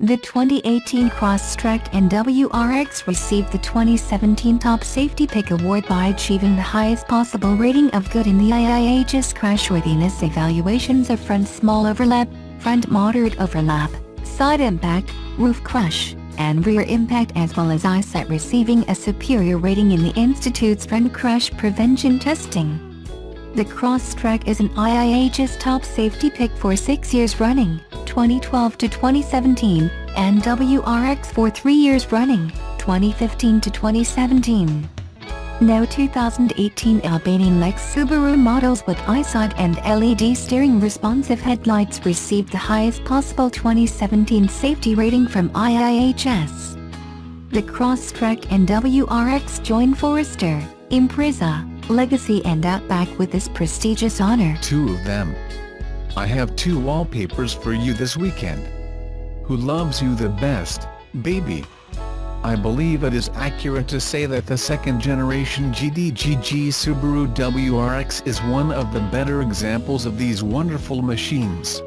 The 2018 Crosstrek and WRX received the 2017 Top Safety Pick Award by achieving the highest possible rating of good in the IIHS crashworthiness evaluations of front small overlap, front moderate overlap, side impact, roof crush, and rear impact, as well as eyesight, receiving a superior rating in the Institute's front crash prevention testing. The Crosstrek is an IIHS Top Safety Pick for 6 years running, 2012 to 2017, and WRX for 3 years running, 2015 to 2017. No 2018 Albanian Lex Subaru models with eyesight and LED steering responsive headlights received the highest possible 2017 safety rating from IIHS. The Crosstrek and WRX join Forester, Impreza, Legacy and Outback with this prestigious honor. Two of them. I have two wallpapers for you this weekend. Who loves you the best, baby? I believe it is accurate to say that the second generation GDGG Subaru WRX is one of the better examples of these wonderful machines.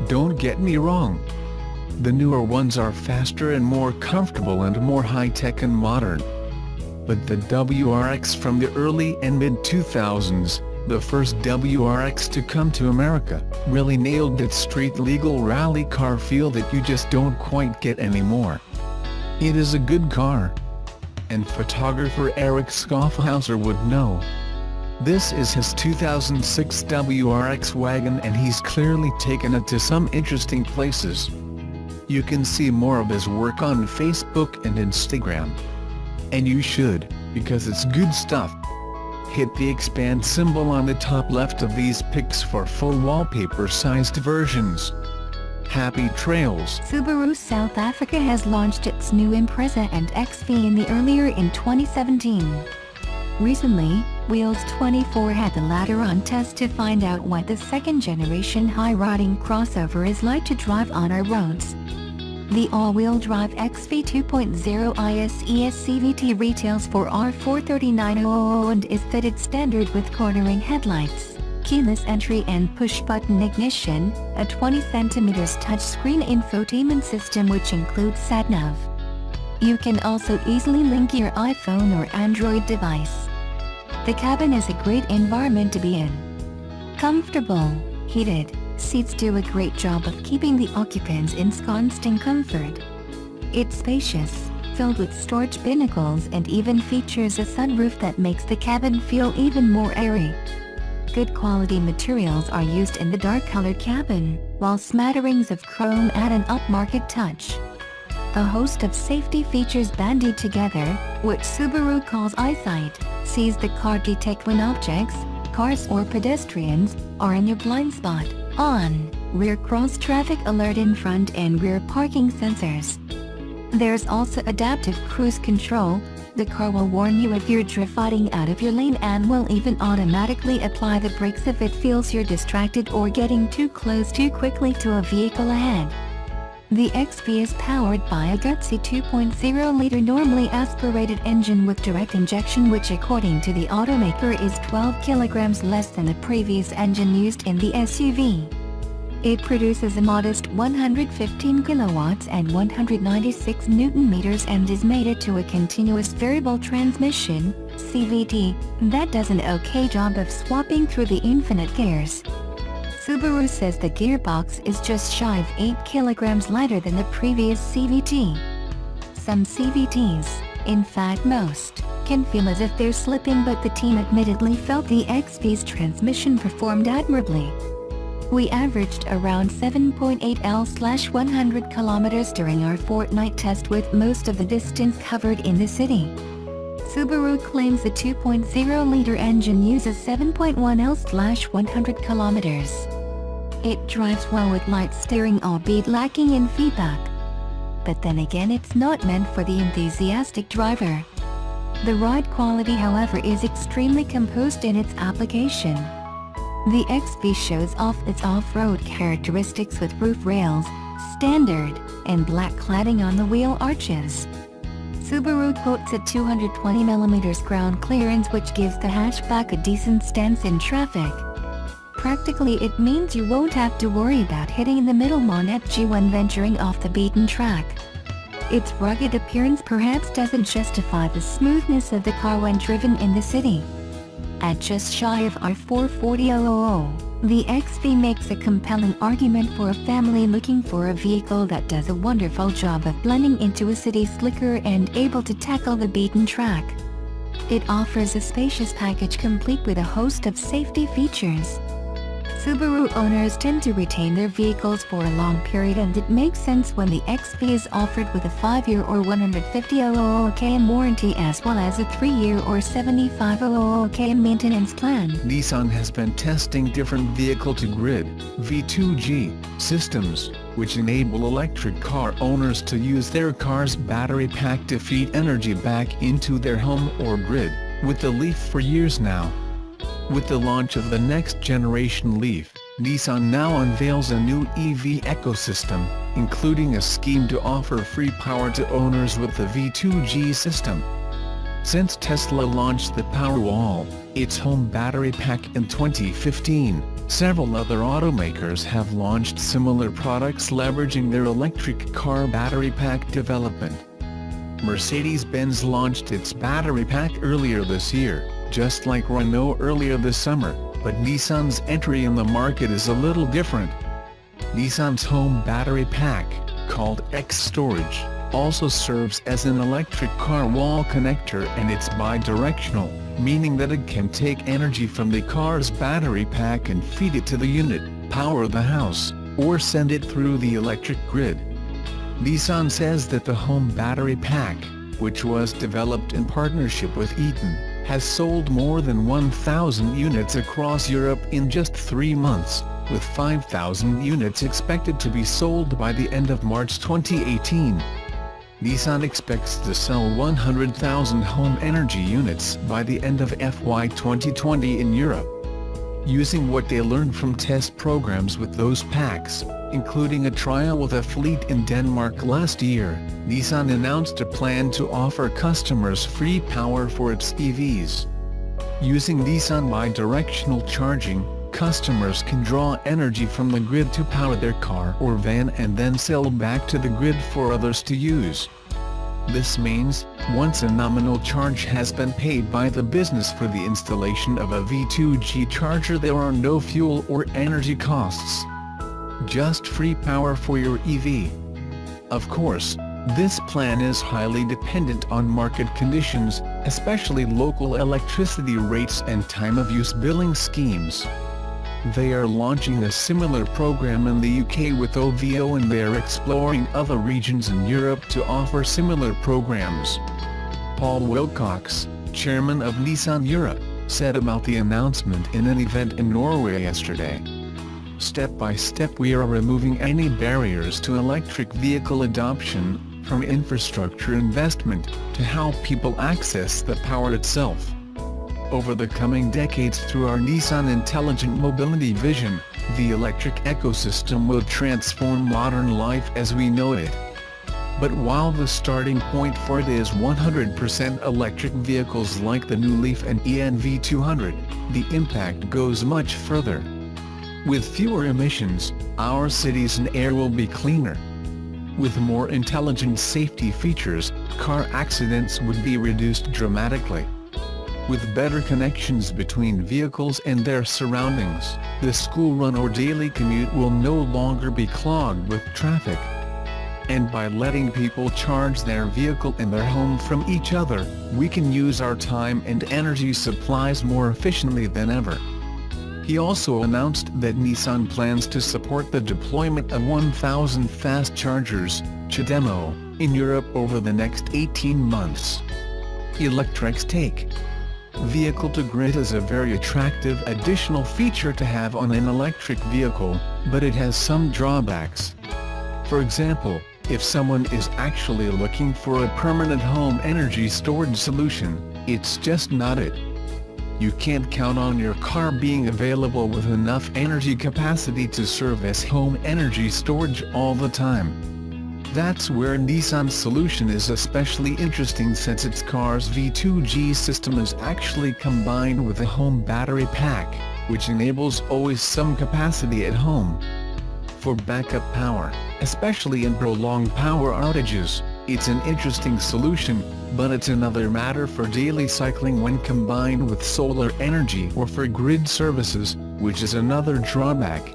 Don't get me wrong. The newer ones are faster and more comfortable and more high-tech and modern. But the WRX from the early and mid-2000s, the first WRX to come to America, really nailed that street-legal rally car feel that you just don't quite get anymore. It is a good car. And photographer Eric Schaffhauser would know. This is his 2006 WRX wagon, and he's clearly taken it to some interesting places. You can see more of his work on Facebook and Instagram. And you should, because it's good stuff. Hit the expand symbol on the top left of these pics for full wallpaper-sized versions. Happy trails! Subaru South Africa has launched its new Impreza and XV in the earlier in 2017. Recently, Wheels 24 had the latter on test to find out what the second-generation high-riding crossover is like to drive on our roads. The all-wheel drive XV 2.0 IIHS CVT retails for R439,000 and is fitted standard with cornering headlights, keyless entry and push-button ignition, a 20 cm touchscreen infotainment system which includes sat-nav. You can also easily link your iPhone or Android device. The cabin is a great environment to be in. Comfortable, heated seats do a great job of keeping the occupants ensconced in comfort. It's spacious, filled with storage binnacles, and even features a sunroof that makes the cabin feel even more airy. Good quality materials are used in the dark-colored cabin, while smatterings of chrome add an upmarket touch. A host of safety features bandied together, which Subaru calls eyesight, sees the car detect when objects, cars or pedestrians, are in your blind spot. On, rear cross traffic alert in front and rear parking sensors. There's also adaptive cruise control. The car will warn you if you're drifting out of your lane and will even automatically apply the brakes if it feels you're distracted or getting too close too quickly to a vehicle ahead. The XV is powered by a gutsy 2.0-liter normally aspirated engine with direct injection, which according to the automaker is 12 kilograms less than the previous engine used in the SUV. It produces a modest 115 kilowatts and 196 Newton-meters and is mated to a continuous variable transmission, CVT, that does an okay job of swapping through the infinite gears. Subaru says the gearbox is just shy of 8 kilograms lighter than the previous CVT. Some CVTs, in fact most, can feel as if they're slipping, but the team admittedly felt the XV's transmission performed admirably. We averaged around 7.8 L/100 kilometers during our fortnight test, with most of the distance covered in the city. Subaru claims the 2.0-liter engine uses 7.1 L/100 kilometers. It drives well with light steering, albeit lacking in feedback. But then again, it's not meant for the enthusiastic driver. The ride quality, however, is extremely composed in its application. The XV shows off its off-road characteristics with roof rails, standard, and black cladding on the wheel arches. Subaru quotes at 220mm ground clearance, which gives the hatchback a decent stance in traffic. practically it means you won't have to worry about hitting the middleman edge when venturing off the beaten track. Its rugged appearance perhaps doesn't justify the smoothness of the car when driven in the city. At just shy of R440,000, the XV makes a compelling argument for a family looking for a vehicle that does a wonderful job of blending into a city slicker and able to tackle the beaten track. It offers a spacious package complete with a host of safety features. Subaru owners tend to retain their vehicles for a long period, and it makes sense when the XV is offered with a 5-year or 150,000 km warranty as well as a 3-year or 75,000 km maintenance plan. Nissan has been testing different vehicle-to-grid (V2G) systems, which enable electric car owners to use their car's battery pack to feed energy back into their home or grid, with the Leaf for years now. With the launch of the next-generation Leaf, Nissan now unveils a new EV ecosystem, including a scheme to offer free power to owners with the V2G system. Since Tesla launched the Powerwall, its home battery pack in 2015, several other automakers have launched similar products leveraging their electric car battery pack development. Mercedes-Benz launched its battery pack earlier this year, just like Renault earlier this summer, but Nissan's entry in the market is a little different. Nissan's home battery pack, called X Storage, also serves as an electric car wall connector, and it's bi-directional, meaning that it can take energy from the car's battery pack and feed it to the unit, power the house, or send it through the electric grid. Nissan says that the home battery pack, which was developed in partnership with Eaton, has sold more than 1,000 units across Europe in just 3 months, with 5,000 units expected to be sold by the end of March 2018. Nissan expects to sell 100,000 home energy units by the end of FY 2020 in Europe. Using what they learned from test programs with those packs, including a trial with a fleet in Denmark last year, Nissan announced a plan to offer customers free power for its EVs. Using Nissan bi-directional charging, customers can draw energy from the grid to power their car or van and then sell back to the grid for others to use. This means, once a nominal charge has been paid by the business for the installation of a V2G charger, there are no fuel or energy costs. Just free power for your EV. Of course, this plan is highly dependent on market conditions, especially local electricity rates and time-of-use billing schemes. They are launching a similar program in the UK with OVO, and they are exploring other regions in Europe to offer similar programs. Paul Wilcox, chairman of Nissan Europe, said about the announcement in an event in Norway yesterday. Step by step we are removing any barriers to electric vehicle adoption, from infrastructure investment, to how people access the power itself. Over the coming decades, through our Nissan Intelligent Mobility vision, the electric ecosystem will transform modern life as we know it. But while the starting point for it is 100% electric vehicles like the new Leaf and ENV200, the impact goes much further. With fewer emissions, our cities and air will be cleaner. With more intelligent safety features, car accidents would be reduced dramatically. With better connections between vehicles and their surroundings, the school run or daily commute will no longer be clogged with traffic. And by letting people charge their vehicle in their home from each other, we can use our time and energy supplies more efficiently than ever. He also announced that Nissan plans to support the deployment of 1,000 fast chargers, CHAdeMO, in Europe over the next 18 months. Electrek's take. Vehicle-to-grid is a very attractive additional feature to have on an electric vehicle, but it has some drawbacks. For example, if someone is actually looking for a permanent home energy storage solution, it's just not it. You can't count on your car being available with enough energy capacity to serve as home energy storage all the time. That's where Nissan's solution is especially interesting, since its car's V2G system is actually combined with a home battery pack. which enables always some capacity at home. For backup power, especially in prolonged power outages, it's an interesting solution, but it's another matter for daily cycling when combined with solar energy or for grid services, which is another drawback.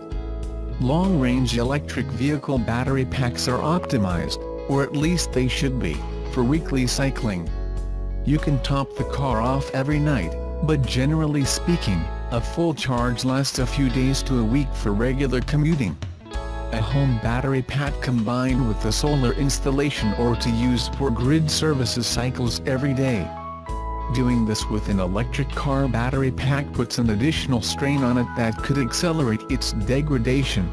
Long-range electric vehicle battery packs are optimized, or at least they should be, for weekly cycling. You can top the car off every night, but generally speaking, a full charge lasts a few days to a week for regular commuting. A home battery pack combined with the solar installation or to use for grid services cycles every day. Doing this with an electric car battery pack puts an additional strain on it that could accelerate its degradation.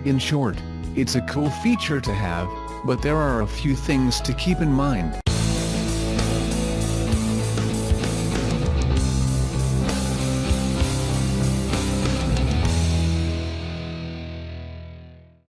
In short, it's a cool feature to have, but there are a few things to keep in mind.